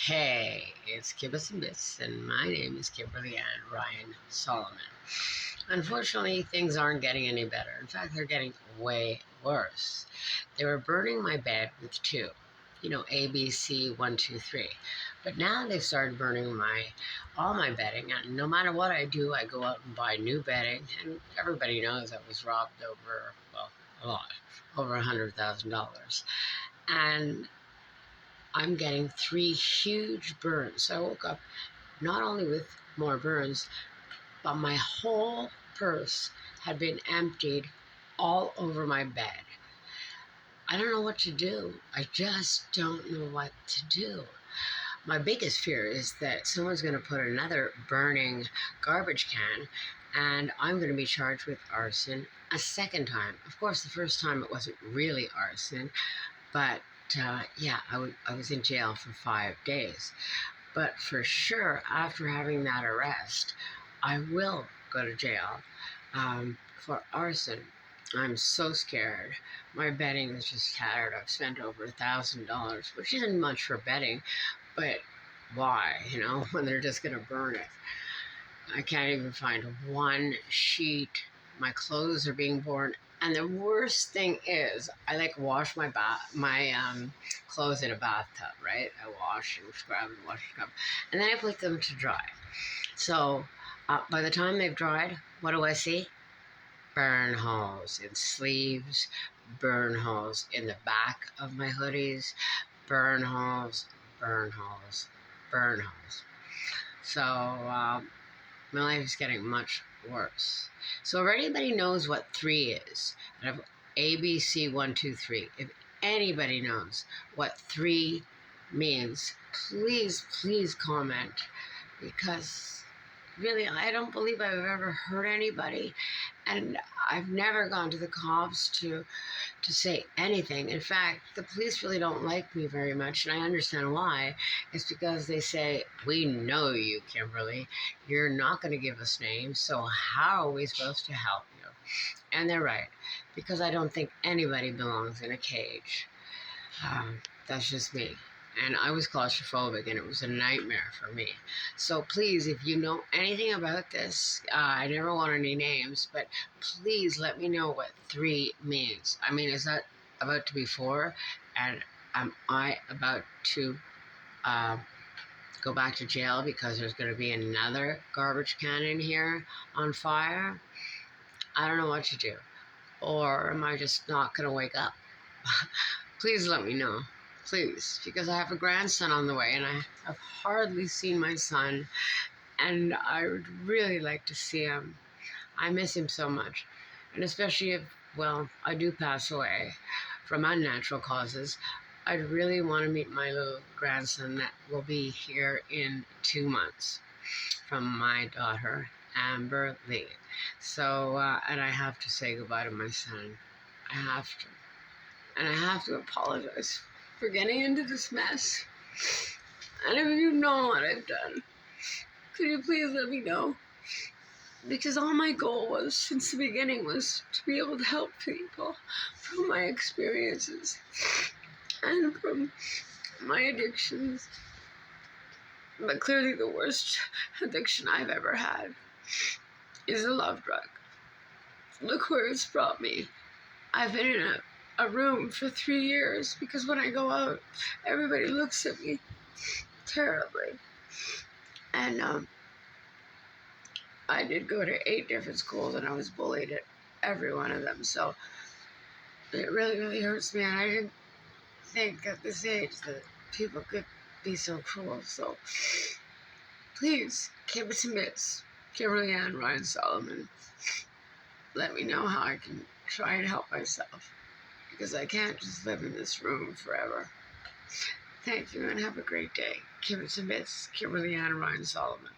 Hey, it's Kibitz and Bitz, and my name is Kimberly and Ryan Salomon. Unfortunately, things aren't getting any better. In fact, they're getting way worse. They were burning my bed with two, A, B, C, 1, 2, 3. But now they've started burning all my bedding, and no matter what I do, I go out and buy new bedding, and everybody knows I was robbed over, well, a lot, over $100,000. And I'm getting three huge burns. So I woke up not only with more burns, but my whole purse had been emptied all over my bed. I don't know what to do. I just don't know what to do. My biggest fear is that someone's going to put another burning garbage can and I'm going to be charged with arson a second time. Of course, the first time it wasn't really arson, but I was in jail for 5 days. But for sure, after having that arrest, I will go to jail for arson. I'm so scared. My bedding is just tattered. I've spent over $1,000, which isn't much for bedding, but why, when they're just going to burn it? I can't even find one sheet. My clothes are being burned. And the worst thing is, I wash my clothes in a bathtub, right? I wash and scrub and wash and scrub, and then I put them to dry. So by the time they've dried, what do I see? Burn holes in sleeves, burn holes in the back of my hoodies, burn holes, burn holes, burn holes. So my life is getting much worse. So if anybody knows what 3 is, I have A, B, C, 1, 2, 3. If anybody knows what 3 means, please comment, because really, I don't believe I've ever hurt anybody, and I've never gone to the cops to say anything. In fact, the police really don't like me very much, and I understand why. It's because they say, "We know you, Kimberly. You're not going to give us names, so how are we supposed to help you?" And they're right, because I don't think anybody belongs in a cage. That's just me. And I was claustrophobic, and it was a nightmare for me. So please, if you know anything about this, I never want any names, but please let me know what 3 means. I mean, is that about to be 4? And am I about to go back to jail because there's going to be another garbage can in here on fire? I don't know what to do. Or am I just not going to wake up? Please let me know. Please, because I have a grandson on the way, and I have hardly seen my son, and I would really like to see him. I miss him so much, and especially if, I do pass away from unnatural causes, I'd really want to meet my little grandson that will be here in 2 months from my daughter, Amber Lee. So, and I have to say goodbye to my son. I have to. And I have to apologize for getting into this mess. And if you know what I've done, could you please let me know? Because all my goal was, since the beginning, was to be able to help people from my experiences and from my addictions. But clearly the worst addiction I've ever had is a love drug. Look where it's brought me. I've been in a room for 3 years because when I go out, everybody looks at me terribly. And I did go to 8 different schools, and I was bullied at every one of them. So it really, really hurts me. And I didn't think at this age that people could be so cruel. So please, Kibitz and Bitz, Kimberly and Ryan Salomon, let me know how I can try and help myself, because I can't just live in this room forever. Thank you, and have a great day. Kibitz and Bitz, Kimberly and Ryan Salomon.